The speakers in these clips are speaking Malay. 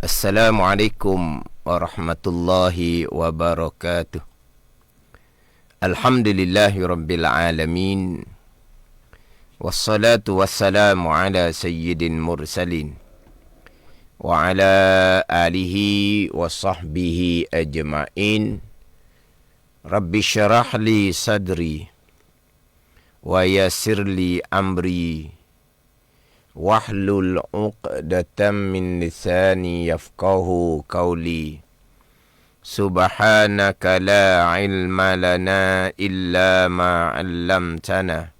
Assalamualaikum warahmatullahi wabarakatuh. Alhamdulillahi rabbil alamin. Wassalatu wassalamu ala sayyidin mursalin wa ala alihi wa sahbihi ajma'in. Rabbi syarah li sadri wa yassir li amri wahlul 'uqdatam min lisani yafqahu qawli. Subhanaka la ilma lana illa ma 'allamtana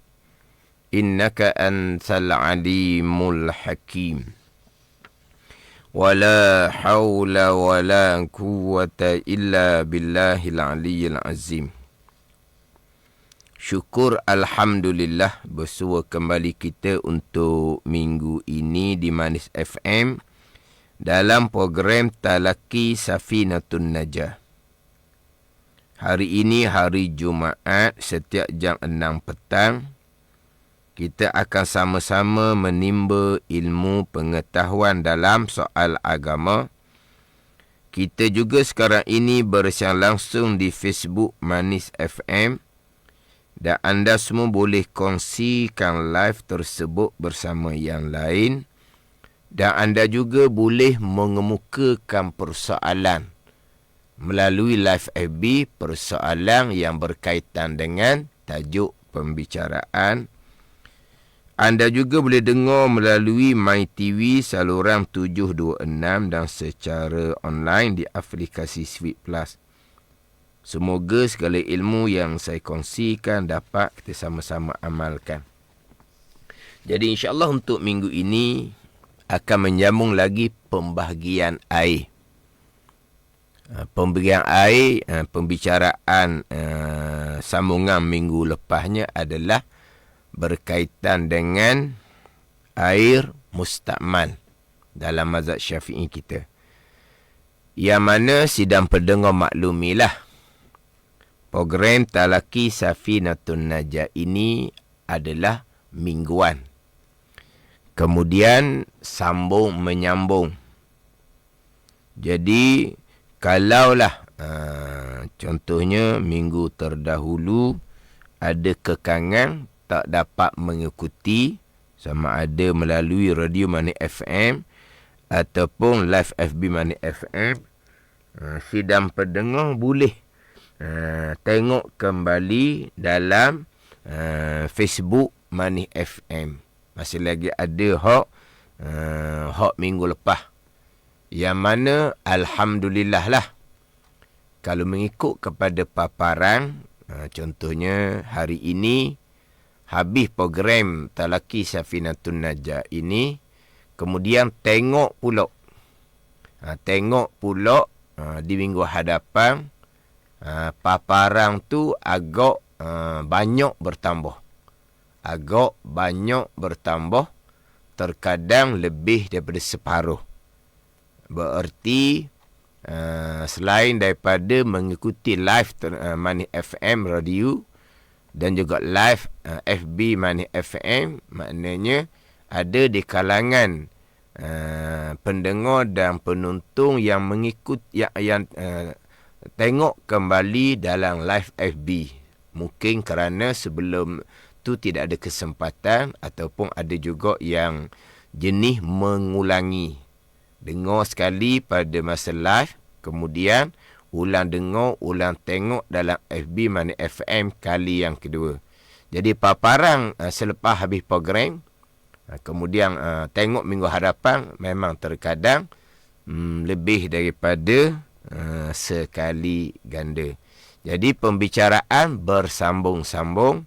innaka antal alimul hakim. Wala hawla wala quwwata illa billahil aliyyil azim. Syukur Alhamdulillah bersua kembali kita untuk minggu ini di Manis FM dalam program Talaki Safinatun Najah. Hari ini hari Jumaat, setiap jam 6 petang kita akan sama-sama menimba ilmu pengetahuan dalam soal agama. Kita juga sekarang ini bersiaran langsung di Facebook Manis FM. Dan anda semua boleh kongsikan live tersebut bersama yang lain. Dan anda juga boleh mengemukakan persoalan melalui live FB, persoalan yang berkaitan dengan tajuk pembicaraan. Anda juga boleh dengar melalui MyTV saluran 726 dan secara online di aplikasi Sweet Plus. Semoga segala ilmu yang saya kongsikan dapat kita sama-sama amalkan. Jadi insya-Allah untuk minggu ini akan menyambung lagi pembahagian air. Pembahagian air, pembicaraan sambungan minggu lepasnya adalah berkaitan dengan air mustakmal dalam mazhab Syafi'i kita. Yang mana sidang pendengar maklumilah, program Talaki Safinatun Najah ini adalah mingguan. Kemudian sambung menyambung. Jadi kalaulah contohnya minggu terdahulu ada kekangan tak dapat mengikuti, sama ada melalui radio Mani FM ataupun live FB Mani FM, sidang pendengar boleh tengok kembali dalam Facebook Manis FM. Masih lagi ada hak minggu lepas, yang mana Alhamdulillah lah, kalau mengikut kepada paparan, contohnya hari ini habis program Talaki Safinatun Najah ini, kemudian tengok pula di minggu hadapan, paparan tu agak banyak bertambah. Terkadang lebih daripada separuh. Bererti selain daripada mengikuti live Mani FM radio dan juga live FB Mani FM, maknanya ada di kalangan pendengar dan penonton yang mengikut yang tengok kembali dalam live FB. Mungkin kerana sebelum tu tidak ada kesempatan, ataupun ada juga yang jenis mengulangi. Dengar sekali pada masa live, kemudian ulang dengar, ulang tengok dalam FB Mani FM kali yang kedua. Jadi paparan selepas habis program, kemudian tengok minggu hadapan, memang terkadang lebih daripada sekali ganda. Jadi pembicaraan bersambung-sambung,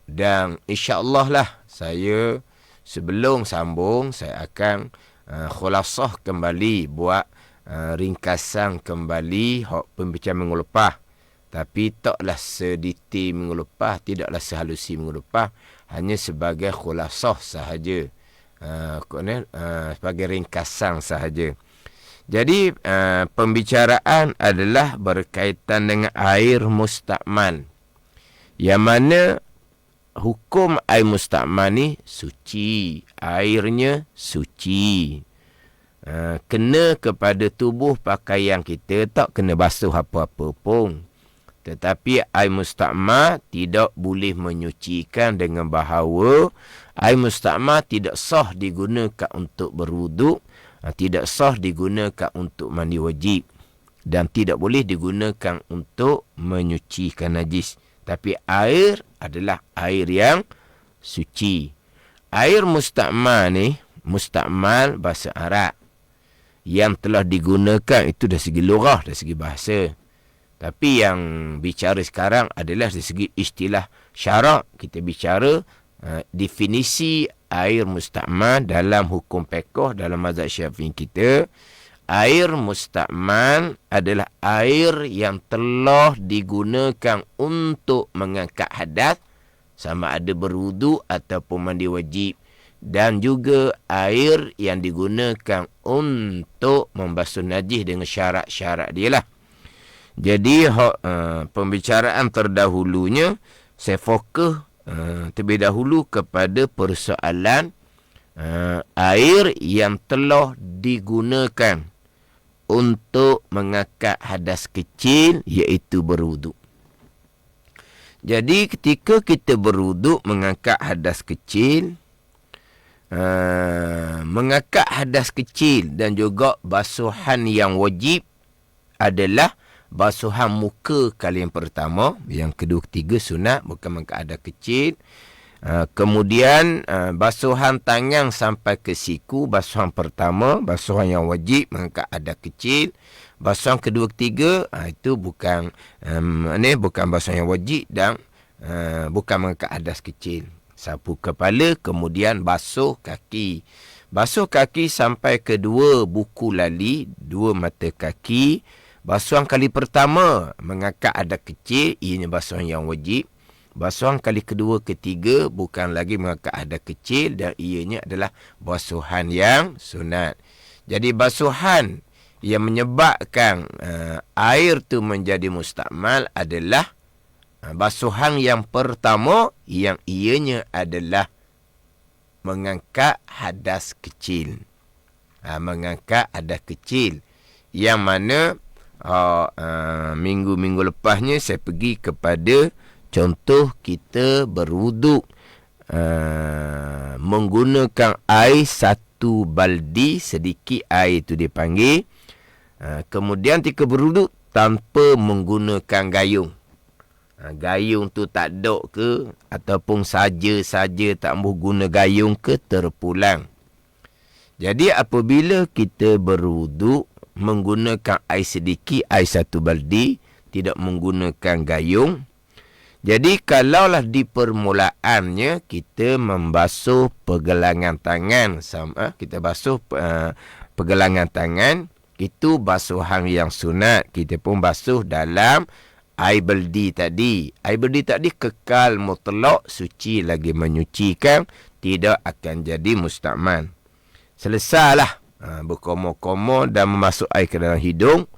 dan insya-Allah lah saya sebelum sambung saya akan khulasah kembali, buat ringkasan kembali hak pembicaraan minggu lepas. Tapi taklah sedetail minggu lepas, tidaklah sehalusi minggu lepas, hanya sebagai khulasah sahaja, sebagai ringkasan sahaja. Jadi pembicaraan adalah berkaitan dengan air mustakmal, yang mana hukum air mustakmal ni suci, airnya suci. kena kepada tubuh pakaian kita, tak kena basuh apa-apa pun. Tetapi air mustakmal tidak boleh menyucikan dengan bahawa air mustakmal tidak sah digunakan untuk berwuduk, tidak sah digunakan untuk mandi wajib, dan tidak boleh digunakan untuk menyucikan najis. Tapi air adalah air yang suci. Air mustakmal ni, mustakmal bahasa Arab, yang telah digunakan itu dari segi lughah, dari segi bahasa. Tapi yang bicara sekarang adalah dari segi istilah syarak. Kita bicara definisi air mustakmal dalam hukum fiqh, dalam mazhab Syafi'i kita. Air mustakmal adalah air yang telah digunakan untuk mengangkat hadas, sama ada berwuduk ataupun mandi wajib. Dan juga air yang digunakan untuk membasuh najis dengan syarat-syarat dia lah. Jadi pembicaraan terdahulunya saya fokus terlebih dahulu kepada persoalan air yang telah digunakan untuk mengangkat hadas kecil, iaitu berwuduk. Jadi ketika kita berwuduk mengangkat hadas kecil, mengangkat hadas kecil dan juga basuhan yang wajib adalah basuhan muka kali yang pertama, yang kedua, ketiga sunat, bukan mengangkat hadas kecil. Kemudian basuhan tangan sampai ke siku, basuhan pertama, basuhan yang wajib mengangkat hadas kecil. Basuhan kedua, ketiga, itu bukan bukan basuhan yang wajib dan bukan mengangkat hadas kecil. Sapu kepala, kemudian basuh kaki. Basuh kaki sampai ke dua buku lali, dua mata kaki. Basuhan kali pertama mengangkat hadas kecil, ianya basuhan yang wajib. Basuhan kali kedua, ketiga bukan lagi mengangkat hadas kecil dan ianya adalah basuhan yang sunat. Jadi basuhan yang menyebabkan air tu menjadi mustakmal adalah basuhan yang pertama, yang ianya adalah mengangkat hadas kecil. Mengangkat hadas kecil, yang mana minggu-minggu lepasnya saya pergi kepada contoh kita berwuduk menggunakan air satu baldi, sedikit air itu dipanggil. Kemudian ketika berwuduk tanpa menggunakan gayung. Gayung tu tak ada ke, ataupun saja-saja tak mahu guna gayung ke, terpulang. Jadi apabila kita berwuduk menggunakan air sedikit, air satu baldi, tidak menggunakan gayung. Jadi kalaulah di permulaannya kita membasuh pergelangan tangan, kita basuh pergelangan tangan, itu basuhan yang sunat. Kita pun basuh dalam air baldi tadi. Air baldi tadi kekal mutlak, suci lagi menyucikan, tidak akan jadi mustakmal. Selesailah berkomo-komo dan memasuk air ke dalam hidung,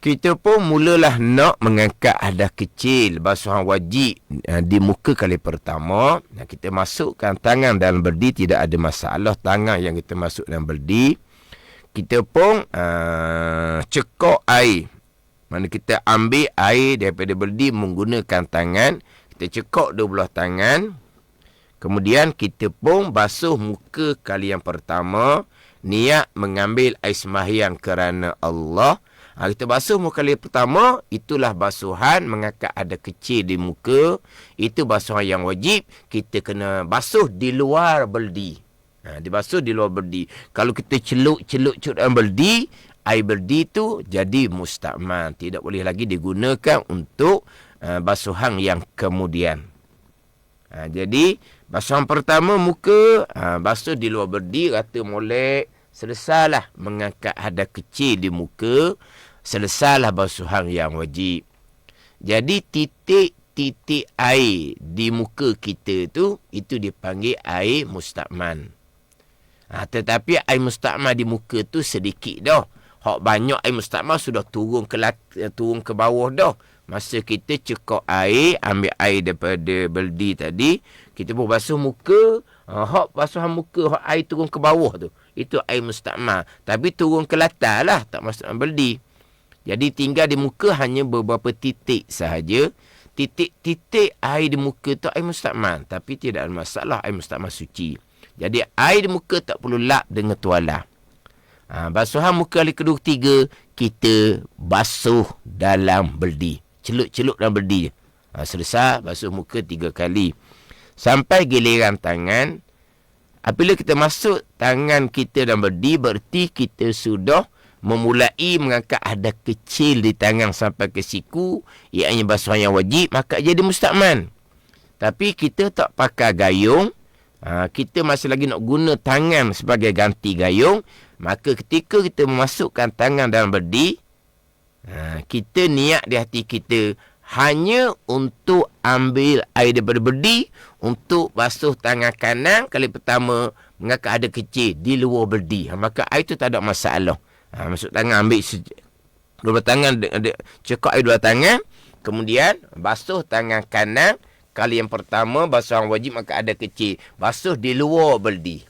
kita pun mulalah nak mengangkat hadas kecil, basuhan wajib di muka kali pertama. Kita masukkan tangan dalam baldi, tidak ada masalah. Tangan yang kita masuk dalam baldi, kita pun cekok air. Mana kita ambil air daripada baldi menggunakan tangan, kita cekok dua belah tangan. Kemudian kita pun basuh muka kali yang pertama, niat mengambil air sembahyang kerana Allah. Kita basuh muka kali pertama, itulah basuhan mengangkat hadas kecil di muka. Itu basuhan yang wajib. Kita kena basuh di luar baldi. Dibasuh di luar baldi. Kalau kita celup dalam baldi, air baldi tu jadi mustakmal, tidak boleh lagi digunakan untuk basuhan yang kemudian. Jadi basuhan pertama muka, basuh di luar baldi, rata molek, selesailah mengangkat hadas kecil di muka, selesailah basuhan yang wajib. Jadi titik-titik air di muka kita tu, itu dipanggil air mustakmal. Tetapi air mustakmal di muka tu sedikit dah. Hak banyak air mustakmal sudah turun ke bawah dah. Masa kita cekok air, ambil air daripada baldi tadi, kita pun basuh muka. Hak basuhan muka, hak air turun ke bawah tu, itu air mustakmal. Tapi turun ke latar lah, tak masuk dalam beldi. Jadi tinggal di muka hanya beberapa titik sahaja. Titik-titik air di muka tu air mustakmal. Tapi tidak ada masalah, air mustakmal suci. Jadi air di muka tak perlu lap dengan tuala. Basuhan muka kali kedua ketiga, kita basuh dalam beldi. Celup-celup dalam beldi. Selesai, basuh muka 3 kali. Sampai giliran tangan. Apabila kita masuk tangan kita dalam beldi, berarti kita sudah memulai mengangkat hadas kecil di tangan sampai ke siku. Iaitu basuhan yang wajib, maka jadi mustakmal. Tapi kita tak pakai gayung. Kita masih lagi nak guna tangan sebagai ganti gayung. Maka ketika kita memasukkan tangan dalam beldi, kita niat di hati kita hanya untuk ambil air daripada beldi untuk basuh tangan kanan kali pertama mengangkat hadas kecil di luar beldi. Maka air itu tak ada masalah. Masuk tangan, ambil dua tangan, cekak air dua tangan, kemudian basuh tangan kanan kali yang pertama, basuhan wajib maka hadas kecil, basuh di luar beldi.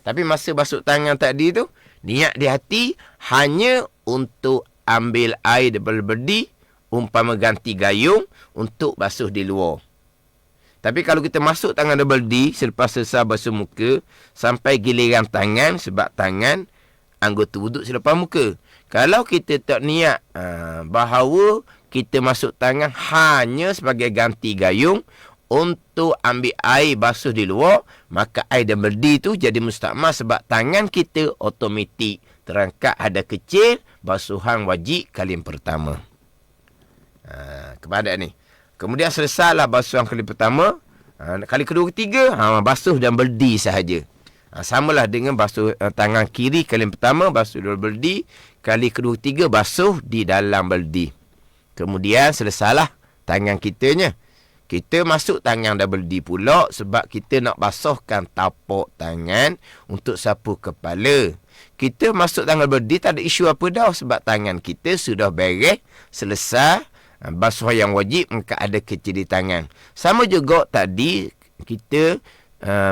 Tapi masa basuh tangan tadi tu, niat di hati hanya untuk ambil air daripada beldi, umpama ganti gayung untuk basuh di luar. Tapi kalau kita masuk tangan dalam beldi, selepas selesai basuh muka, sampai giliran tangan, sebab tangan anggota wuduk selepas muka. Kalau kita tak niat bahawa kita masuk tangan hanya sebagai ganti gayung, untuk ambil air basuh di luar, maka air dan beldi tu jadi mustakmal sebab tangan kita automatik terangkat hadas kecil, basuhan wajib kali yang pertama. Kepada ni. Kemudian selesailah basuhan kali pertama, kali kedua ketiga, basuh dan beldi sahaja. Samalah dengan basuh tangan kiri kali yang pertama, basuh di luar beldi, kali kedua ketiga basuh di dalam beldi. Kemudian selesailah tangan kitanya. Kita masuk tangan dah beldi pula sebab kita nak basuhkan tapak tangan untuk sapu kepala. Kita masuk tangan beldi tak ada isu apa dah sebab tangan kita sudah beres, selesai basuh yang wajib maka ada kecil di tangan. Sama juga tadi kita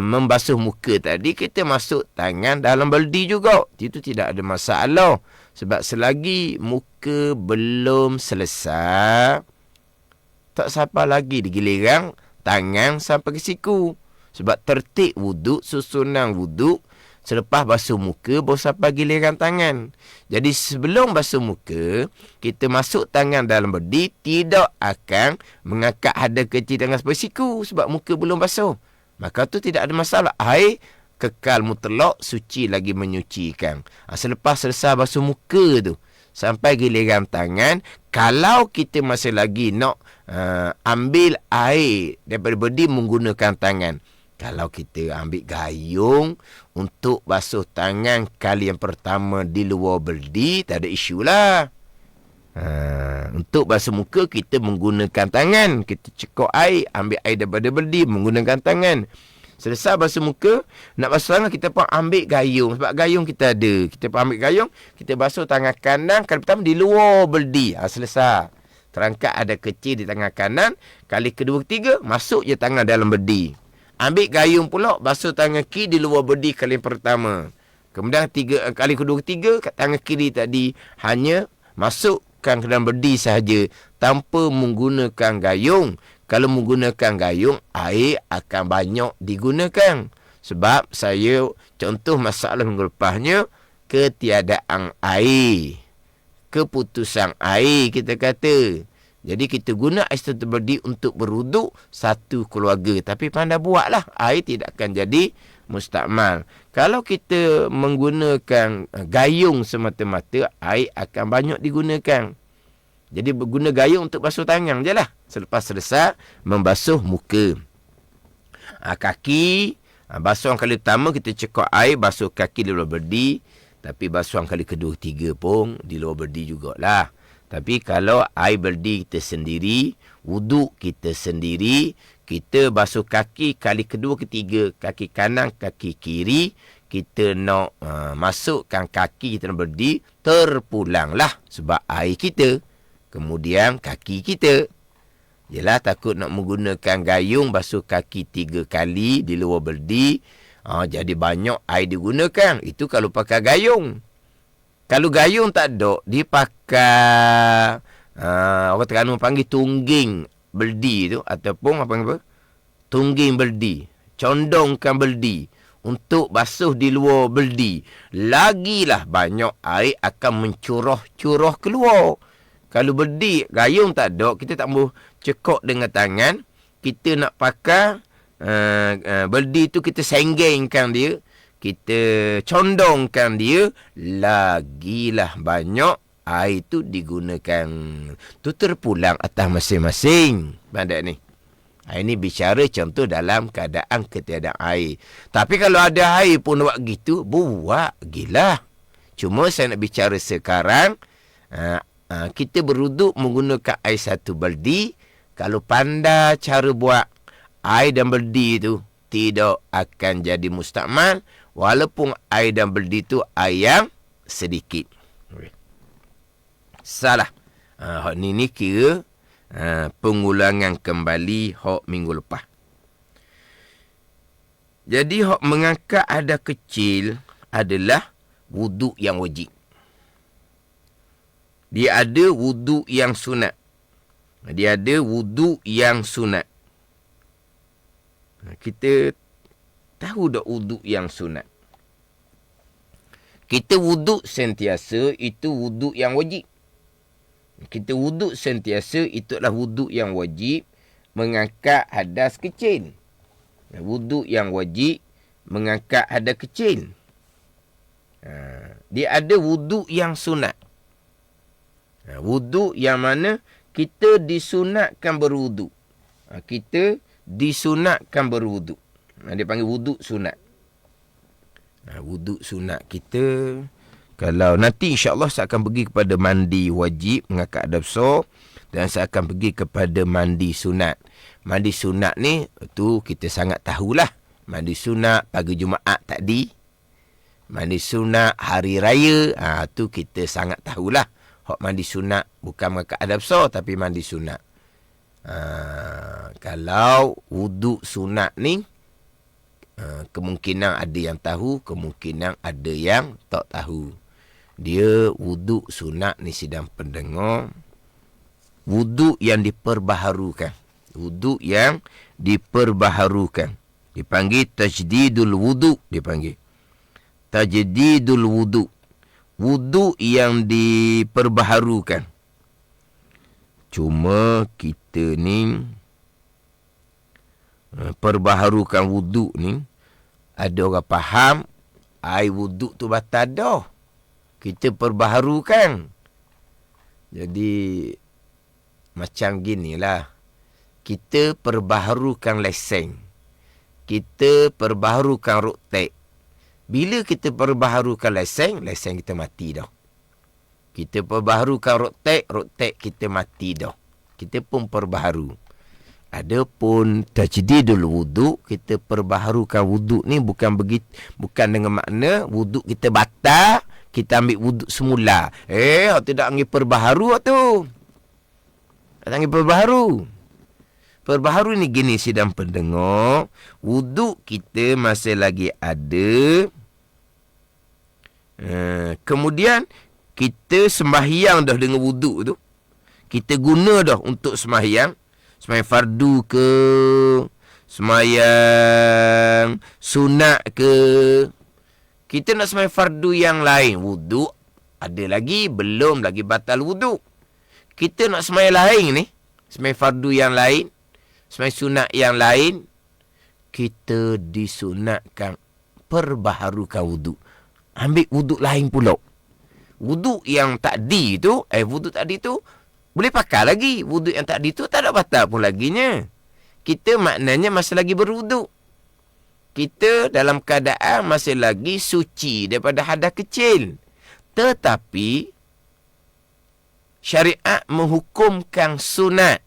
membasuh muka tadi, kita masuk tangan dalam beldi juga. Itu tidak ada masalah sebab selagi muka belum selesai, tak sampai lagi di giliran tangan sampai ke siku. Sebab tertib wuduk, susunan wuduk, selepas basuh muka baru sampai giliran tangan. Jadi sebelum basuh muka, kita masuk tangan dalam beldi, tidak akan mengangkat hadas kecil tangan sampai siku sebab muka belum basuh. Maka tu tidak ada masalah. Air kekal mutlak, suci lagi menyucikan. Selepas selesai basuh muka tu, sampai giliran tangan, kalau kita masih lagi nak ambil air daripada beldi menggunakan tangan. Kalau kita ambil gayung untuk basuh tangan kali yang pertama di luar beldi, tak ada isu lah. Untuk basuh muka kita menggunakan tangan. Kita cekok air, ambil air daripada beldi menggunakan tangan. Selesai basuh muka, nak basuh tangan kita pun ambil gayung. Sebab gayung kita ada. Kita pun ambil gayung, kita basuh tangan kanan kali pertama di luar beldi. Selesai. Terangkat ada kecil di tangan kanan. Kali kedua ketiga, masuk je tangan dalam beldi. Ambil gayung pula, basuh tangan kiri di luar beldi kali pertama. Kemudian kali kedua ketiga, tangan kiri tadi hanya masukkan ke dalam beldi sahaja tanpa menggunakan gayung. Kalau menggunakan gayung, air akan banyak digunakan. Sebab saya contoh masalah minggu lepasnya, ketiadaan air. Keputusan air kita kata. Jadi kita guna air satu beldi untuk berwuduk satu keluarga. Tapi pandai buatlah, air tidak akan jadi mustakmal. Kalau kita menggunakan gayung semata-mata, air akan banyak digunakan. Jadi berguna gayung untuk basuh tangan je lah. Selepas selesai membasuh muka. Kaki, basuhan kali pertama kita cekok air, basuh kaki di luar beldi. Tapi basuhan kali kedua, tiga pun di luar beldi jugalah. Tapi kalau air beldi kita sendiri, wuduk kita sendiri, kita basuh kaki kali kedua, ketiga, kaki kanan, kaki kiri, kita nak masukkan kaki kita dalam beldi, terpulanglah sebab air kita. Kemudian kaki kita. Yelah takut nak menggunakan gayung basuh kaki 3 kali di luar beldi. Jadi banyak air digunakan. Itu kalau pakai gayung. Kalau gayung tak ada, dia pakai orang Terengganu panggil tungging beldi tu, ataupun apa? Tungging beldi. Condongkan beldi untuk basuh di luar beldi. Lagilah banyak air akan mencurah-curah keluar. Kalau beldi, gayung tak ada, kita tak boleh cekok dengan tangan. Kita nak pakai beldi tu, kita senggengkan dia. Kita condongkan dia, lagilah banyak air tu digunakan. Tu terpulang atas masing-masing. Bandar ni. Ini bicara contoh dalam keadaan ketiadaan air. Tapi kalau ada air pun buat gitu, buat gila. Cuma saya nak bicara sekarang, kita berwuduk menggunakan air satu beldi. Kalau pandai cara buat air dan beldi tu, tidak akan jadi mustakmal. Walaupun air dan beldi tu air yang sedikit. Salah. Hak ni kira pengulangan kembali hak minggu lepas. Jadi hak mengangkat hadas kecil adalah wuduk yang wajib. Dia ada wuduk yang sunat. Dia ada wuduk yang sunat. Kita tahu tak wuduk yang sunat? Kita wuduk sentiasa, itu wuduk yang wajib. Kita wuduk sentiasa, itu adalah wuduk yang wajib mengangkat hadas kecil. Wuduk yang wajib mengangkat hadas kecil. Dia ada wuduk yang sunat. Wuduk yang mana kita disunatkan berwuduk. Kita disunatkan berwuduk. Dia panggil wuduk sunat. Wuduk sunat kita, kalau nanti insya-Allah saya akan pergi kepada mandi wajib mengangkat hadas besar, dan saya akan pergi kepada mandi sunat. Mandi sunat ni tu kita sangat tahulah. Mandi sunat pagi Jumaat tadi, mandi sunat hari raya, tu kita sangat tahulah. Hak mandi sunat bukan mengangkat hadas besar, tapi mandi sunat. Kalau wuduk sunat ni, kemungkinan ada yang tahu, kemungkinan ada yang tak tahu. Dia wuduk sunat ni sidang pendengar, wuduk yang diperbaharukan. Wuduk yang diperbaharukan. Dipanggil tajdidul wuduk. Dipanggil tajdidul wuduk. Wuduk yang diperbaharukan. Cuma kita ni perbaharukan wuduk ni, ada orang faham air wuduk tu batal dah. Kita perbaharukan. Jadi macam ginilah. Kita perbaharukan lesen. Kita perbaharukan ruktek. Bila kita perbaharukan lesen kita mati dah. Kita perbaharukan ruktek kita mati dah. Kita pun perbaharu. Adapun tajdidul wuduk, kita perbaharukan wuduk ni bukan dengan makna wuduk kita batal, kita ambil wuduk semula. Tidak ambil perbaharu tu. Tak ambil perbaharu. Perbaharu ni gini sidang pendengar, wuduk kita masih lagi ada. Kemudian kita sembahyang dah dengan wuduk tu. Kita guna dah untuk sembahyang. Sembahyang fardu ke, sembahyang sunat ke. Kita nak sembahyang fardu yang lain, wuduk ada lagi, belum lagi batal wuduk. Kita nak sembahyang lain ni, sembahyang fardu yang lain, sembahyang sunat yang lain, kita disunatkan perbaharukan wuduk. Ambil wuduk lain pula. Wuduk yang tadi tu, wuduk tadi tu boleh pakai lagi. Wuduk yang tadi tu tak ada batal pun laginya. Kita maknanya masih lagi berwuduk. Kita dalam keadaan masih lagi suci daripada hadas kecil. Tetapi syariat menghukumkan sunat.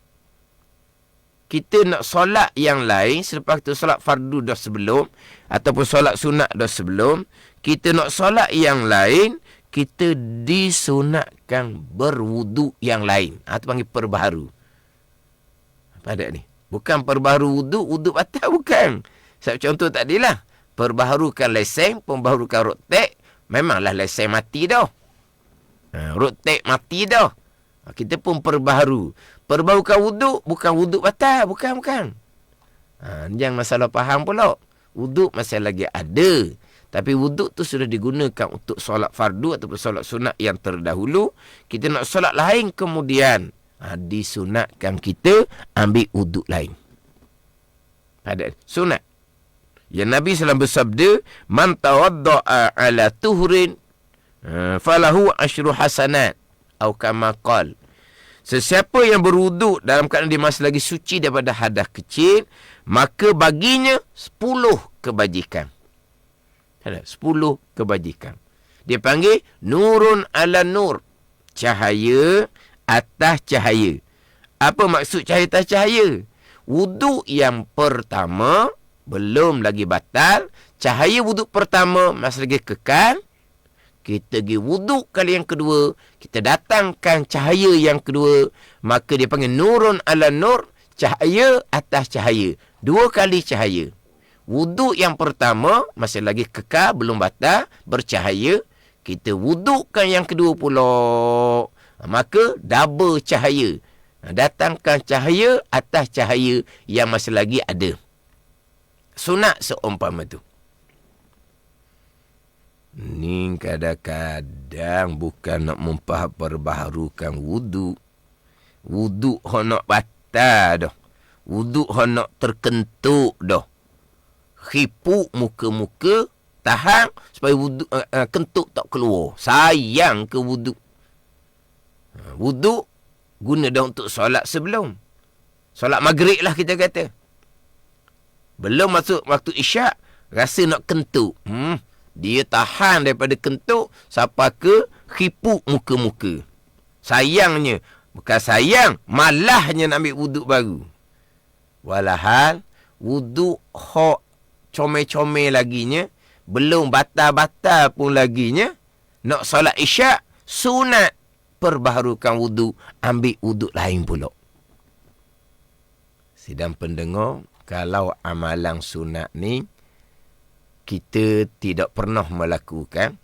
Kita nak solat yang lain selepas kita solat fardu dah sebelum, ataupun solat sunat dah sebelum, kita nak solat yang lain, kita disunatkan berwuduk yang lain. Itu panggil perbaharu. Apa ada ni? Bukan perbaharu wuduk batal bukan. Sebab contoh tadilah. perbaharukan lesen, perbaharukan rotek, memanglah lesen mati dah. Rotek mati dah. Kita pun perbaharu. Perbaharukan wuduk, bukan wuduk batal. Bukan. Jangan masalah faham pula. Wuduk masih lagi ada. Tapi wuduk tu sudah digunakan untuk solat fardu ataupun solat sunat yang terdahulu. Kita nak solat lain kemudian. Disunatkan kita ambil wuduk lain. Pada sunat. Yang Nabi SAW bersabda, man tawadda'a ala tuhrin falahu asyru hasanat. Atau kama qal. Sesiapa yang berwuduk dalam keadaan dia masih lagi suci daripada hadas kecil, maka baginya 10 kebajikan. 10 kebajikan. Dia panggil nurun ala nur. Cahaya atas cahaya. Apa maksud cahaya atas cahaya? Wuduk yang pertama belum lagi batal. Cahaya wuduk pertama masih lagi kekal. Kita pergi wuduk kali yang kedua, kita datangkan cahaya yang kedua, maka dia panggil nurun ala nur, cahaya atas cahaya. 2 kali cahaya. Wuduk yang pertama masih lagi kekal, belum batal, bercahaya. Kita wudukkan yang kedua pula, maka double cahaya. Datangkan cahaya atas cahaya yang masih lagi ada. Sunat seumpama tu. Ni kadang-kadang bukan nak memperbaharukan wuduk. Wuduk nak batal dah. Wuduk nak terkentuk dah. Khipuk muka-muka, tahan supaya wuduk kentuk tak keluar. Sayang ke wuduk. Wuduk guna dah untuk solat sebelum. Solat maghrib lah kita kata. Belum masuk waktu isyak, rasa nak kentuk. Dia tahan daripada kentuk sampai ke khipuk muka-muka. Sayangnya, bukan sayang, malahnya nak ambil wuduk baru. Walahal, wuduk hok comel-comel laginya, belum batal-batal pun laginya, nak solat isyak, sunat perbaharukan wuduk, ambil wuduk lain pula. Sidang pendengar, kalau amalan sunat ni, kita tidak pernah melakukan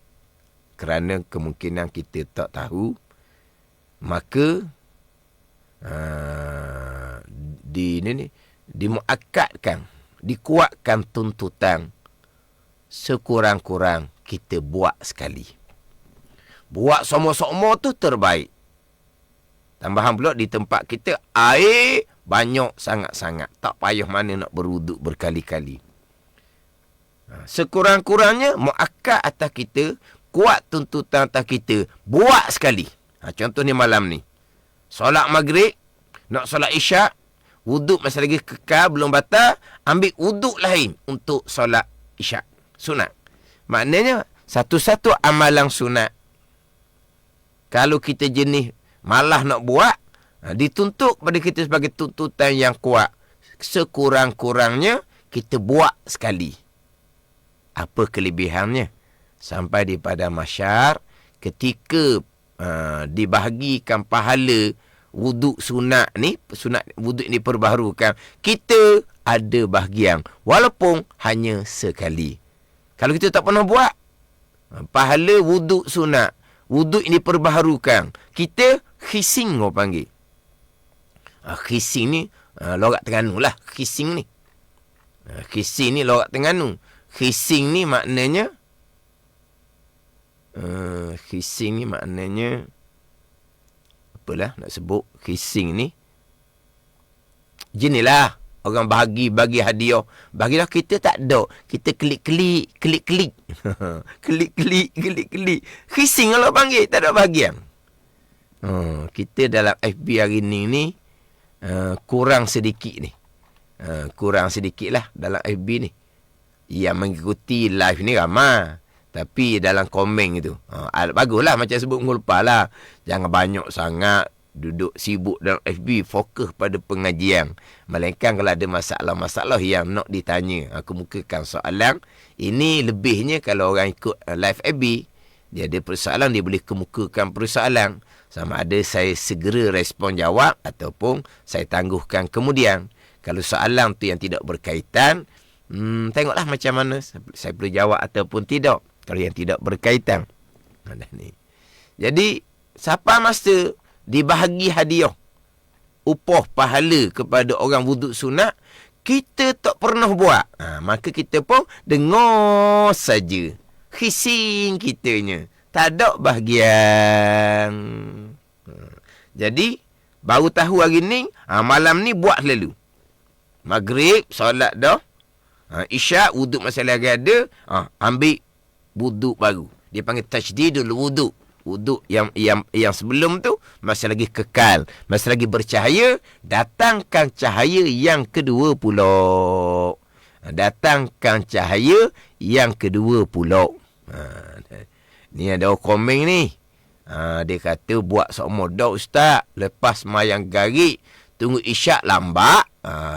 kerana kemungkinan kita tak tahu, maka dimuakkadkan, dikuatkan tuntutan sekurang-kurang kita buat sekali. Buat sama-sama tu terbaik. Tambahan pula di tempat kita air banyak sangat-sangat, tak payah mana nak berwuduk berkali-kali. Sekurang-kurangnya muakkad atas kita, kuat tuntutan atas kita, buat sekali. Contoh ni malam ni, solat maghrib, nak solat isyak, wuduk masih lagi kekal, belum batal, ambil wuduk lain untuk solat isyak, sunat. Maknanya satu-satu amalan sunat, kalau kita jenis malah nak buat, dituntut kepada kita sebagai tuntutan yang kuat. Sekurang-kurangnya kita buat sekali. Apa kelebihannya? Sampai di pada mahsyar, ketika dibahagikan pahala wuduk sunat ni, sunat wuduk ni perbaharukan, kita ada bahagian walaupun hanya sekali. Kalau kita tak pernah buat, pahala wuduk sunat, wuduk ini perbaharukan, kita khising orang panggil. Khising ni logat Terengganu lah, khising ni. Khising ni logat Terengganu. Khising ni maknanya apalah nak sebut. Khising ni jenilah orang bagi hadiah. Bagilah kita tak ada. Kita klik-klik. Klik-klik. Khising kalau panggil, tak ada bahagian. Kita dalam FB hari ni kurang sedikit ni. Kurang sedikit lah dalam FB ni. Yang mengikuti live ni ramai. Tapi dalam komen itu, baguslah macam sebut ngulpa lah. Jangan banyak sangat duduk sibuk dalam FB, fokus pada pengajian. Melainkan kalau ada masalah-masalah yang nak ditanya, aku mukakan soalan. Ini lebihnya kalau orang ikut live FB, dia ada persoalan, dia boleh kemukakan persoalan. Sama ada saya segera respon jawab ataupun saya tangguhkan kemudian. Kalau soalan tu yang tidak berkaitan, Tengoklah macam mana saya perlu jawab ataupun tidak. Kalau yang tidak berkaitan. Ni. Jadi, siapa masa dibahagi hadiah upah pahala kepada orang wuduk sunat, kita tak pernah buat. Maka kita pun dengar saja. Khising kitanya. Tak ada bahagian. Jadi, baru tahu hari ni, malam ni buat lalu. Maghrib, solat dah. Isyak, wuduk masih lagi ada. Ambil wuduk baru. Dia panggil tajdidul wuduk. Wuduk yang sebelum tu masih lagi kekal, masih lagi bercahaya. Datangkan cahaya yang kedua pula. Datangkan cahaya yang kedua pula. Ni ada orang komen ni. Dia kata buat semua dah ustaz. Lepas mayang garik, tunggu isyak lambat.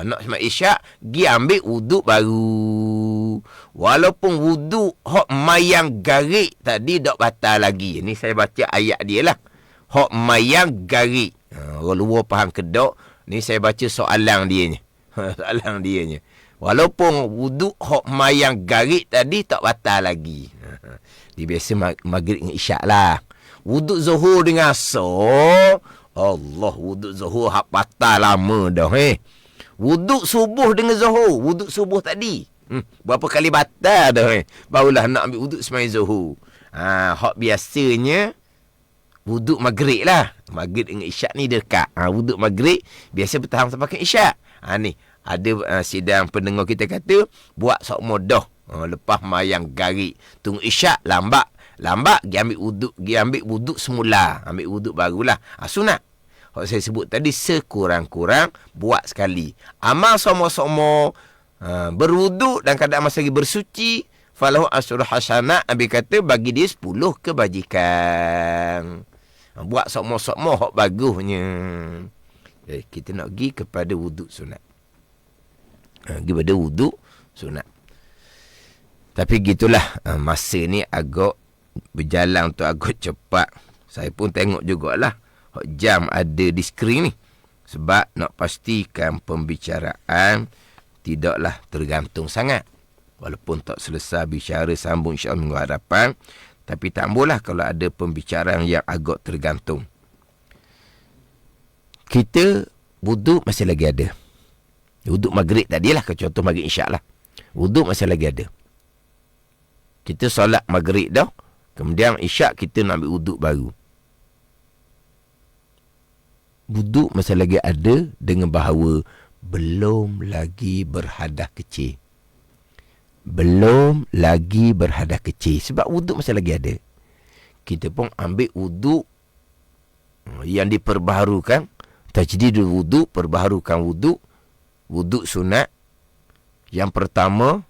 Nak sempat isyak, pergi ambil wuduk baru. Walaupun wuduk hok mayang garik tadi tak batal lagi. Ni saya baca ayat dia lah. Hok mayang garik. Orang luar faham ke tak? Ni saya baca soalan dia ni. Soalan dia ni. Walaupun wuduk hok mayang garik tadi tak batal lagi. Dia biasa maghrib dengan isyak lah. Wuduk zuhur dengan asar. Allah, wuduk zuhur hak batal lama dah. Wuduk subuh dengan zuhur. Wuduk subuh tadi. Berapa kali batal dah. Barulah nak ambil wuduk semai zuhur. Hak biasanya wuduk maghrib lah. Maghrib dengan isyak ni dekat. Wuduk maghrib biasa bertahan sampai ke isyak. Ni ada sidang pendengar kita kata buat sok modah. Lepas mayang garik, tunggu isyak lambat pergi ambil wuduk semula. Ambil wuduk barulah. Sunat. Kalau saya sebut tadi, sekurang-kurang buat sekali. Amal sama-sama berwuduk dan kadang masa lagi bersuci, falahu asrul hasanat. Nabi kata bagi dia 10 kebajikan. Buat sama-sama hak bagusnya. Kita nak pergi kepada wuduk sunat. Pergi pada wuduk sunat. Tapi gitulah, masa ni agak berjalan tu agak cepat. Saya pun tengok jugalah jam ada di skrin ni. Sebab nak pastikan pembicaraan tidaklah tergantung sangat. Walaupun tak selesai bicara sambung insya-Allah minggu hadapan. Tapi tak bolehlah kalau ada pembicaraan yang agak tergantung. Kita wuduk masih lagi ada. Wuduk maghrib tadilah, contoh maghrib isyak lah. Wuduk masih lagi ada. Kita solat maghrib dah. Kemudian isyak kita nak ambil wuduk baru. Wuduk masih lagi ada dengan bahawa belum lagi berhadas kecil. Belum lagi berhadas kecil. Sebab wuduk masih lagi ada. Kita pun ambil wuduk yang diperbaharukan. Tajdidul wuduk, perbaharukan wuduk. Wuduk sunat. Yang pertama,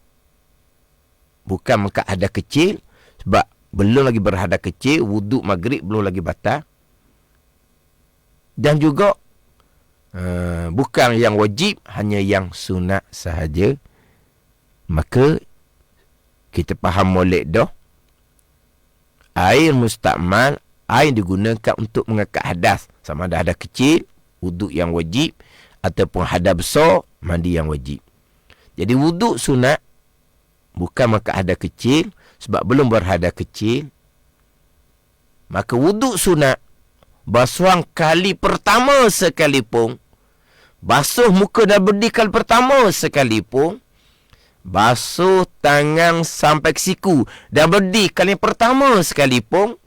bukan mengkat hadas kecil. Sebab belum lagi berhadas kecil. Wuduk maghrib belum lagi batal. Dan juga bukan yang wajib, hanya yang sunat sahaja. Maka kita faham molek dah. Air mustakmal, air digunakan untuk mengangkat hadas. Sama ada hadas kecil, wuduk yang wajib, ataupun hadas besar, mandi yang wajib. Jadi wuduk sunat bukan mengangkat hadas kecil, sebab belum berhadas kecil. Maka wuduk sunat, basuhan kali pertama sekalipun, basuh muka dan berdi kali pertama sekalipun, basuh tangan sampai ke siku dan berdi kali pertama sekalipun,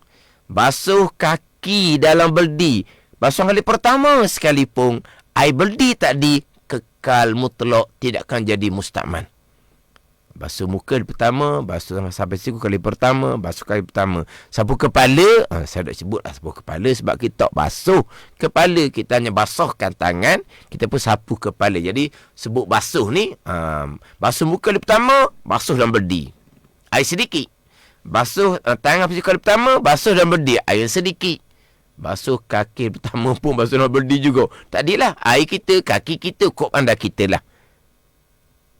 basuh kaki dalam berdi basuh kali pertama sekalipun, air berdi tadi kekal mutlak, tidak akan jadi mustakmal. Basuh muka pertama, basuh sampai siku kali pertama, basuh kali pertama. Sapu kepala, saya tak sebutlah sapu kepala sebab kita tak basuh kepala, kita hanya basuhkan tangan, kita pun sapu kepala. Jadi sebut basuh ni, basuh muka kali pertama, basuh dan berdi, air sedikit. Basuh tangan kali pertama, basuh dan berdi, air sedikit. Basuh kaki pertama pun basuh dan berdi juga. Tadilah air kita, kaki kita, kop anda kita lah.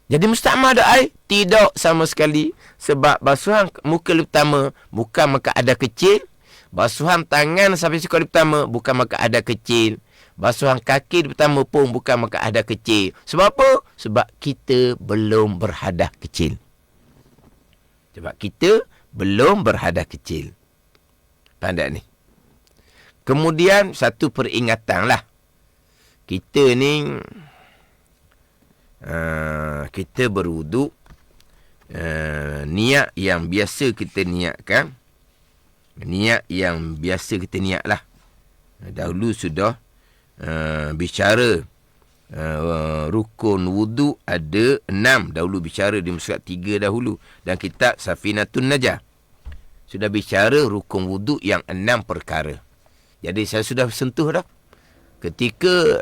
Jadi mustakmal ada air? Tidak sama sekali. Sebab basuhan muka pertama bukan maka ada kecil. Basuhan tangan sampai siku pertama bukan maka ada kecil. Basuhan kaki pertama pun bukan maka hadas kecil. Sebab apa? Sebab kita belum berhadas kecil. Faham ni? Kemudian satu peringatan lah. Kita ni kita berwuduk, niat yang biasa kita niatkan, niat lah. Dahulu sudah bicara rukun wuduk ada 6. Dahulu bicara di muka 3 dahulu. Dan kitab Safinatun Najah sudah bicara rukun wuduk yang 6 perkara. Jadi saya sudah sentuh dah. Ketika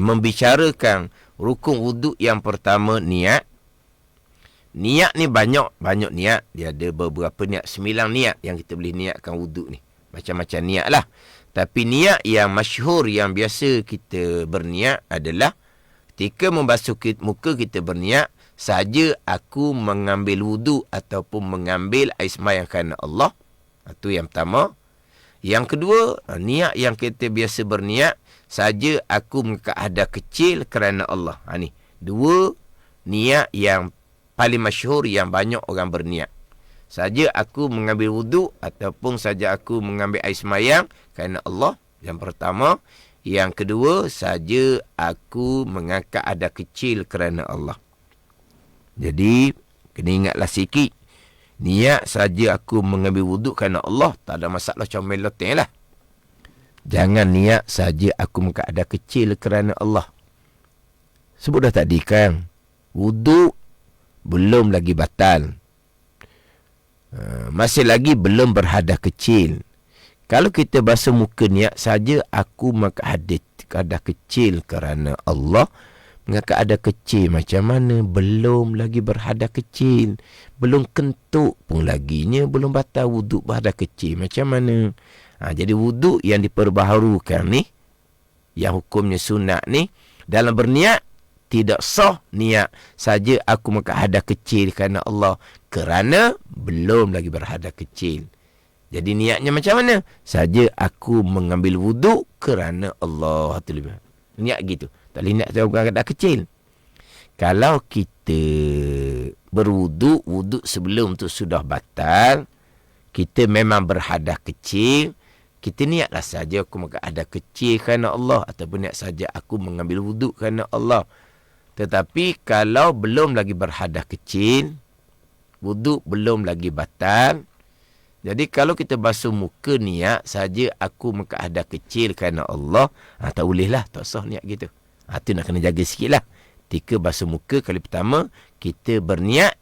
membicarakan rukun wuduk yang pertama, niat. Niat ni banyak niat. Dia ada beberapa niat, 9 niat yang kita boleh niatkan wuduk ni. Macam-macam niat lah. Tapi niat yang masyhur, yang biasa kita berniat adalah ketika membasuh muka kita berniat, saja aku mengambil wuduk ataupun mengambil air sembahyang kerana Allah. Itu yang pertama. Yang kedua, niat yang kita biasa berniat, saja aku mengangkat hadas kecil kerana Allah. Ni 2 niat yang paling masyhur, yang banyak orang berniat. Saja aku mengambil wuduk ataupun saja aku mengambil air sembahyang kerana Allah. Yang pertama. Yang kedua, saja aku mengangkat hadas kecil kerana Allah. Jadi, kena ingatlah sikit. Niat saja aku mengambil wuduk kerana Allah, tak ada masalah comel loteng lah. Jangan niat saja aku mengangkat hadas kecil kerana Allah. Sebut dah tadi kan, wuduk belum lagi batal. Masih lagi belum berhadas kecil. Kalau kita basuh muka niat saja aku mengangkat hadas kecil kerana Allah, mengangkat hadas kecil macam mana? Belum lagi berhadas kecil. Belum kentut pun laginya, belum batal wuduk berhadas kecil. Macam mana? Jadi wuduk yang diperbaharukan ni, yang hukumnya sunat ni, dalam berniat tidak sah niat saja aku mengangkat hadas kecil kerana Allah, kerana belum lagi berhadas kecil. Jadi niatnya macam mana? Saja aku mengambil wuduk kerana Allah. Niat gitu. Tak boleh niat saya mengangkat hadas kecil. Kalau kita berwuduk, wuduk sebelum tu sudah batal, kita memang berhadas kecil, kita niatlah saja aku mengangkat hadas kecil kerana Allah, ataupun niat saja aku mengambil wuduk kerana Allah. Tetapi kalau belum lagi berhadas kecil, wuduk belum lagi batal, jadi kalau kita basuh muka niat saja aku mengangkat hadas kecil kerana Allah, tak boleh lah, tak sah niat gitu. Itu nak kena jaga sikit lah. Ketika basuh muka kali pertama, kita berniat,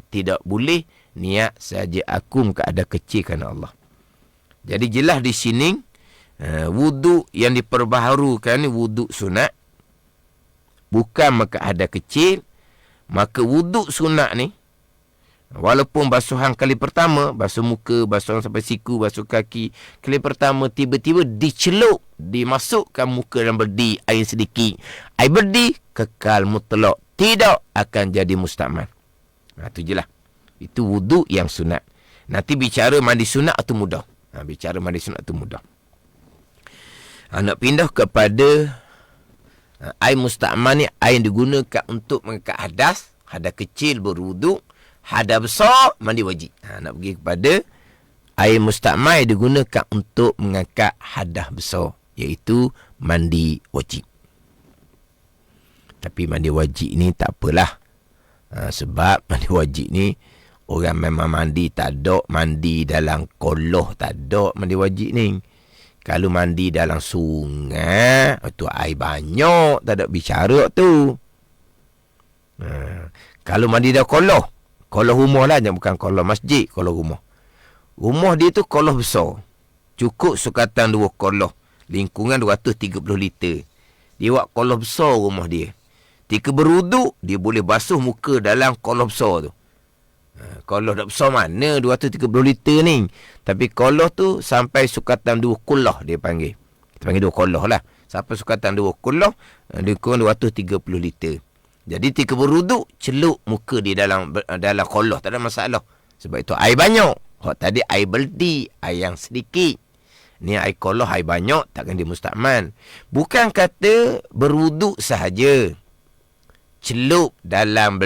tidak boleh niat saja aku mengangkat hadas kecil kerana Allah. Jadi jelas di sini, wuduk yang diperbaharukan ni wuduk sunat, bukan mengangkat hadas kecil. Maka wuduk sunat ni, walaupun basuhan kali pertama, basuh muka, basuhan sampai siku, basuh kaki, kali pertama tiba-tiba dicelup, dimasukkan muka dan berdi air sedikit. Air berdi kekal mutlak, tidak akan jadi mustakmal. Itu je lah. Itu wuduk yang sunat. Nanti bicara mandi sunat itu mudah. Bicara mandi sunat itu mudah. Nak pindah kepada air mustakmal ni, air yang digunakan untuk mengangkat hadas, hadas kecil berwuduk, hadas besar mandi wajib. Nak pergi kepada air mustakmal yang digunakan untuk mengangkat hadas besar, iaitu mandi wajib. Tapi mandi wajib ni tak apalah. Sebab mandi wajib ni, orang memang mandi tak ada, mandi dalam koloh tak ada mandi wajib ni. Kalau mandi dalam sungai, tu air banyak, tak ada bicara tu. Kalau mandi dalam koloh, koloh rumah lah, bukan koloh masjid, koloh rumah. Rumah dia tu koloh besar. Cukup sukatan 2 koloh. Lingkungan 230 liter. Dia buat koloh besar rumah dia. Ketika berwuduk, dia boleh basuh muka dalam koloh besar tu. Koloh dah besar mana 230 liter ni. Tapi koloh tu sampai sukatan 2 kulah dia panggil. Kita panggil 2 koloh lah. Sampai sukatan 2 kulah, lingkungan 230 liter. Jadi ketika berwuduk, celup muka dia dalam koloh, tak ada masalah. Sebab itu air banyak. Tadi air berdi, air yang sedikit. Ni air kolah, air banyak, takkan dia mustakmal. Bukan kata berwuduk sahaja. Celup dalam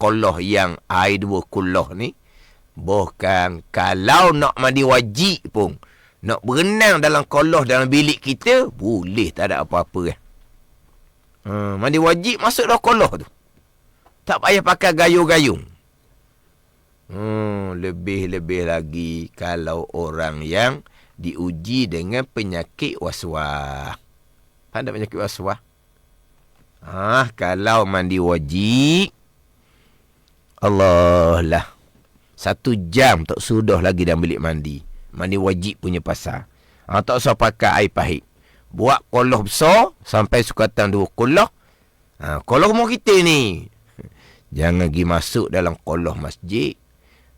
kolah yang air 2 kolah ni. Bahkan kalau nak mandi wajib pun, nak berenang dalam kolah dalam bilik kita, boleh, tak ada apa-apa kan. Mandi wajib masuk dalam kolah tu. Tak payah pakai gayung-gayung. Lebih-lebih lagi kalau orang yang diuji dengan penyakit waswas. Ada penyakit waswas? Kalau mandi wajib, Allah lah, 1 jam tak sudah lagi dalam bilik mandi. Mandi wajib punya pasal. Tak usah pakai air pahit. Buat kolah besar sampai sukatan 2 kolah. Kolah rumah kita ni. Jangan pergi masuk dalam kolah masjid.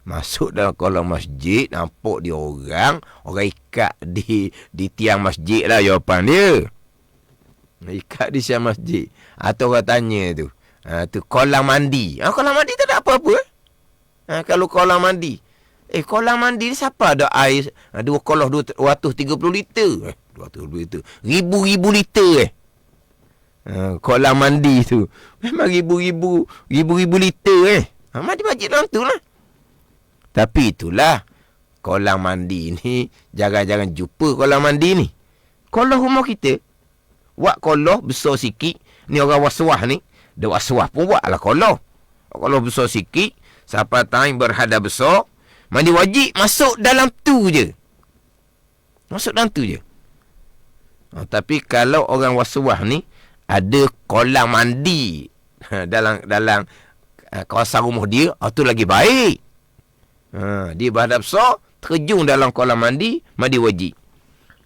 Masuk dalam kolam masjid, nampak dia orang ikat di tiang masjid lah jawapan dia. Ikat di tiang masjid. Atau orang tanya tu, tu kolam mandi. Kolam mandi tak ada apa-apa. Kalau kolam mandi, kolam mandi ni siapa ada air 2 kolah 230 liter. 230 liter. Ribu-ribu liter kolam mandi tu. Memang ribu-ribu liter mandi masjid dalam tu lah. Tapi itulah, kolam mandi ni, jangan-jangan jumpa kolam mandi ni. Kolam rumah kita, buat kolam besar sikit. Ni orang waswas ni, dia waswas pun buat lah kolam. Kolam besar sikit, sampai time berhadap besar, mandi wajib masuk dalam tu je. Masuk dalam tu je. Tapi kalau orang waswas ni, ada kolam mandi dalam kawasan rumah dia, tu lagi baik. Dia berhadap besar, terjun dalam kolam mandi, mandi wajib.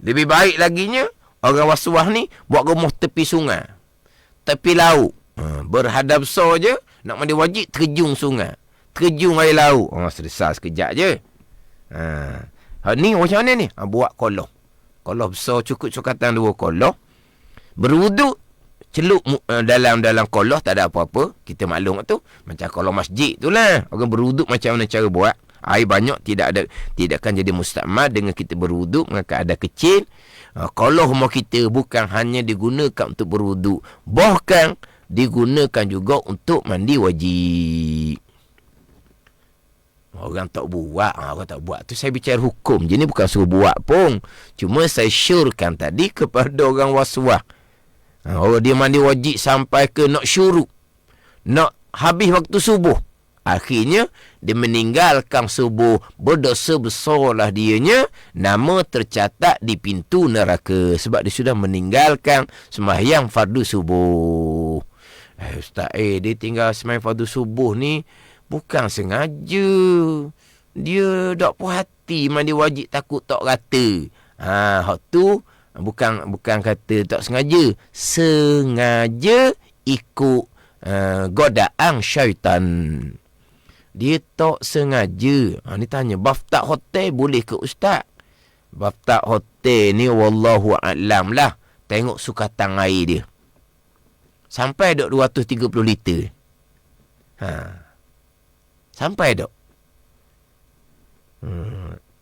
Lebih baik laginya, orang waswas ni buat rumah tepi sungai, tepi laut. Berhadap besar je, nak mandi wajib, terjun sungai, terjun air laut. Selesai sekejap je. Ni macam mana ni? Buat kolah. Kolah besar, cukup cukatan 2 kolah. Berwuduk, celup dalam kolah, tak ada apa-apa. Kita maklum tu, macam kolah masjid tu lah. Orang berwuduk macam mana cara buat. Air banyak tidak akan jadi mustakmal dengan kita berwuduk dengan keadaan kecil. Kolah rumah kita bukan hanya digunakan untuk berwuduk, bahkan digunakan juga untuk mandi wajib. Orang tak buat tu saya bicara hukum je ni, bukan suruh buat pun. Cuma saya syorkan tadi kepada orang waswas. Orang dia mandi wajib sampai ke nak syuruk, nak habis waktu subuh, akhirnya dia meninggalkan subuh, berdosa besarlah dianya, nama tercatat di pintu neraka sebab dia sudah meninggalkan sembahyang fardu subuh. Ustaz, dia tinggal sembahyang fardu subuh ni bukan sengaja. Dia tak puas hati mandi wajib, takut tak rata. Hak tu bukan kata tak sengaja. Sengaja ikut godaan syaitan. Dia tak sengaja. Ni tanya, bathtub hotel boleh ke ustaz? Bathtub hotel ni wallahu a'lam lah. Tengok sukatan air dia. Sampai dok 230 liter. Sampai dok.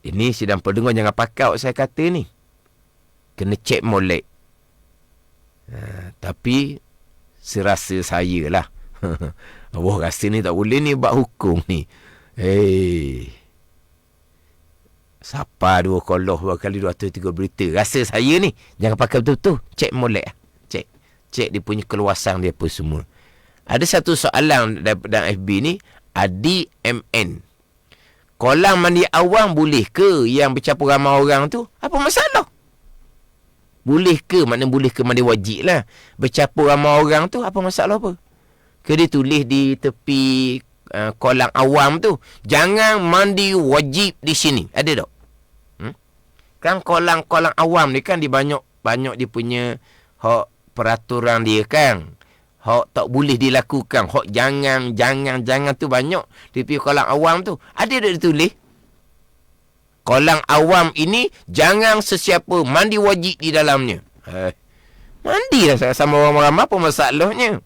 Ini sidang pendengar jangan pakau saya kata ni. Kena cek molek. Tapi serasa saya lah. Allah rasa ni tak boleh ni buat hukum ni. Siapa 2 kolah 2 kali 230 liter. Rasa saya ni jangan pakai betul-betul. Cek molek. Cek dia punya keluasan dia apa semua. Ada satu soalan dalam FB ni, Adi MN. Kolam mandi awam boleh ke yang bercampur ramai orang tu? Apa masalah? Boleh ke? Maknanya boleh ke mandi wajib lah. Bercampur ramai orang tu, apa masalah apa? Ke dia tulis di tepi kolam awam tu, jangan mandi wajib di sini. Ada tak? Kan kolam-kolam awam ni kan dia banyak dia punya hak peraturan dia kan. Hak tak boleh dilakukan. Hak jangan tu banyak. Di kolam awam tu ada tak ditulis? Kolam awam ini jangan sesiapa mandi wajib di dalamnya. Mandilah sama orang ramai, apa masalahnya?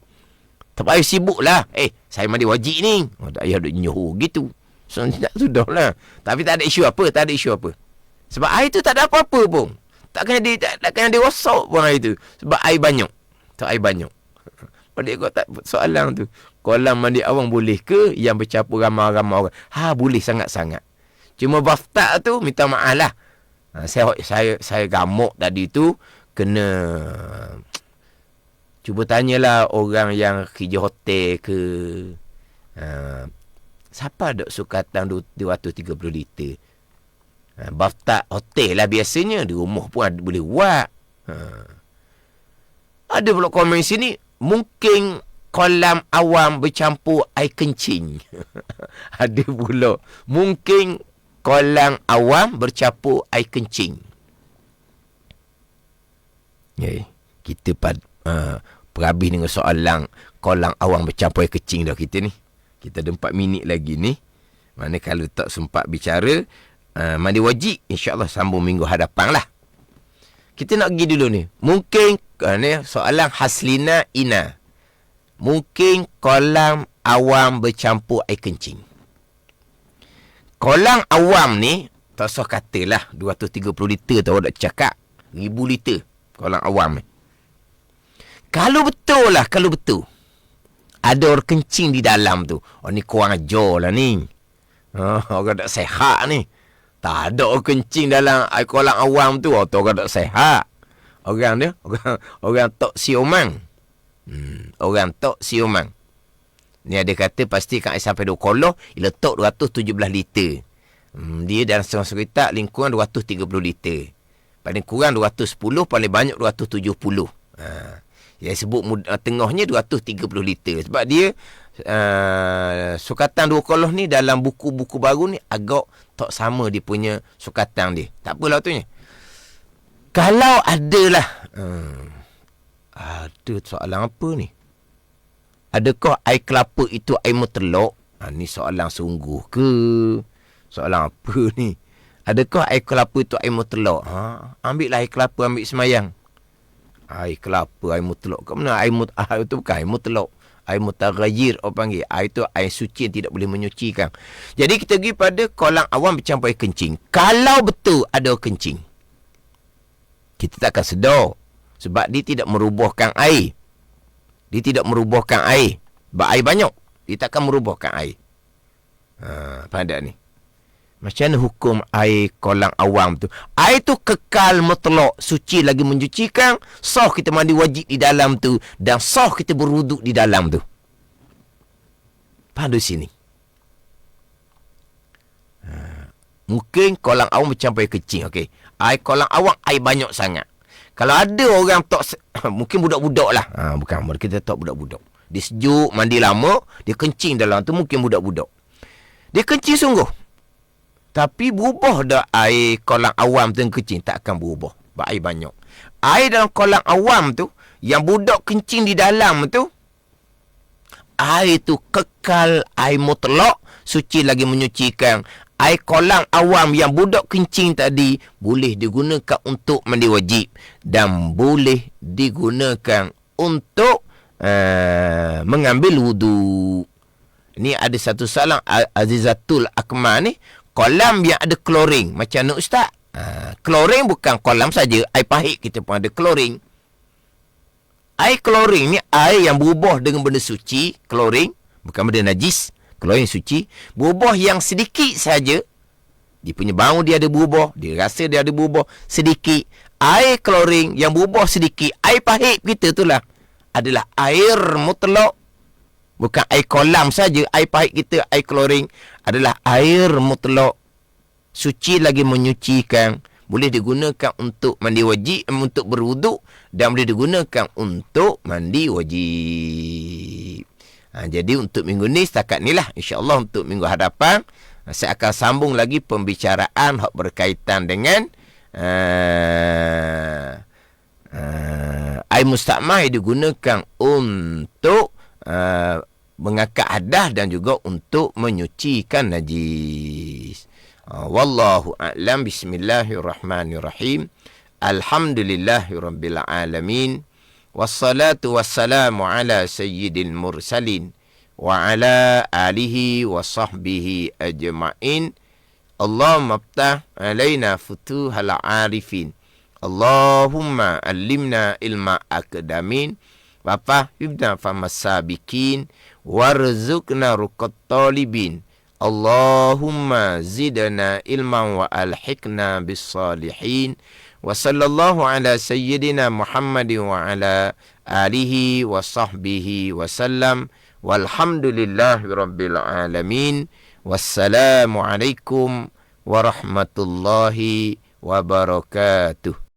Tak payah sibuk lah. Saya mandi wajib ni. Tak payah duk nyuruh gitu. Sudahlah. Tapi tak ada isu apa. Sebab air tu tak ada apa-apa pun. Tak kena dia rosak pun air tu. Sebab air banyak. Tak air banyak. Balik kau tak soalan tu. Kolam mandi awam boleh ke yang bercampur ramai-ramai orang? Boleh sangat-sangat. Cuma bathtub tu minta maaf lah. Saya gamuk tadi tu kena cuba tanyalah orang yang kerja hotel ke. Siapa ada sukatan 230 liter? Bathtub hotel lah biasanya. Di rumah pun boleh buat. Ada pula komen sini, mungkin kolam awam bercampur air kencing. Ada pula, mungkin kolam awam bercampur air kencing. Kita perhabis dengan soalan kolam awam bercampur air kencing dah kita ni. Kita ada 4 minit lagi ni. Mana kalau tak sempat bicara, mandi wajib, insyaAllah sambung minggu hadapan lah. Kita nak pergi dulu ni. Mungkin soalan Haslina Ina. Mungkin kolam awam bercampur air kencing. Kolam awam ni, tak usah katalah 230 liter tu orang dah cakap. 1000 liter kolam awam ni. Kalau betul. Ada orang kencing di dalam tu. Ni kurang ajar lah ni. Orang tak sehat ni. Tak ada orang kencing dalam air kolam awam tu. Orang tak sehat. Orang tok siomang. Orang tok siomang. Ni ada kata pastikan air sampai 2 kolah, ia letak 217 liter. Dia dalam setengah kereta lingkungan 230 liter. Paling kurang 210, paling banyak 270. Yang sebut tengahnya 230 liter. Sebab dia sukatan 2 kolah ni dalam buku-buku baru ni agak tak sama dia punya sukatan dia. Tak apalah tu nya. Kalau adalah ada soalan apa ni? Adakah air kelapa itu air mutlak? Ni soalan sungguh ke? Soalan apa ni? Adakah air kelapa itu air mutlak? Ambillah air kelapa, ambil semayang. Air kelapa, air mutlak. Ke mana? Air itu bukan air mutlak. Air mutaghayyir, orang panggil. Air itu air suci yang tidak boleh menyucikan. Jadi kita pergi pada kolam awam bercampur air kencing. Kalau betul ada kencing, kita tak akan sedar. Sebab dia tidak merubahkan air. Dia tidak merubahkan air. Sebab air banyak. Dia takkan merubahkan air. Pada ni. Macam mana hukum air kolam awam tu? Air tu kekal mutlak, suci lagi mencucikan. Sah kita mandi wajib di dalam tu. Dan sah kita berwuduk di dalam tu. Pada sini. Mungkin kolam awam bercampur air kecil. Okey. Air kolam awam air banyak sangat. Kalau ada orang tak mungkin budak-budak lah. Bukan, kita tak budak-budak. Dia sejuk, mandi lama, dia kencing dalam tu, mungkin budak-budak. Dia kencing sungguh. Tapi berubah dah air kolam awam tu yang kencing? Tak akan berubah. Sebab air banyak. Air dalam kolam awam tu, yang budak kencing di dalam tu, air tu kekal air mutlak, suci lagi menyucikan. Air kolam awam yang budak kencing tadi boleh digunakan untuk mandi wajib dan boleh digunakan untuk mengambil wudu. Ni ada satu soalan Azizatul Akmal ni, kolam yang ada klorin macam mana ustaz? Klorin bukan kolam saja, air pahit kita pun ada klorin. Air klorin ni air yang berubah dengan benda suci, klorin bukan benda najis. Klorin suci, berubah yang sedikit saja. Dia punya bau dia ada berubah, dia rasa dia ada berubah sedikit. Air klorin yang berubah sedikit, air pahit kita itulah adalah air mutlak. Bukan air kolam saja, air pahit kita, air klorin adalah air mutlak. Suci lagi menyucikan, boleh digunakan untuk mandi wajib, untuk berwuduk, dan boleh digunakan untuk mandi wajib. Jadi untuk minggu ni setakat ni lah. InsyaAllah untuk minggu hadapan saya akan sambung lagi pembicaraan yang berkaitan dengan air mustakmal yang digunakan untuk mengangkat hadas dan juga untuk menyucikan najis. Wallahu a'lam. Bismillahirrahmanirrahim. Alhamdulillahirabbil alamin. Wassalatu wassalamu ala sayyidil mursalin wa ala alihi wa sahbihi ajma'in. Allahumma aftah alaina futuhal arifin. Allahumma allimna ilma akdamin wa fahimna famasabikin warzuqna ruqat talibin. Allahumma zidna ilman wa alhiqna bis salihin. Wa sallallahu ala sayyidina Muhammadin wa ala alihi wa sahbihi wa sallam. Walhamdulillahi rabbil alamin. Wassalamualaikum warahmatullahi wabarakatuh.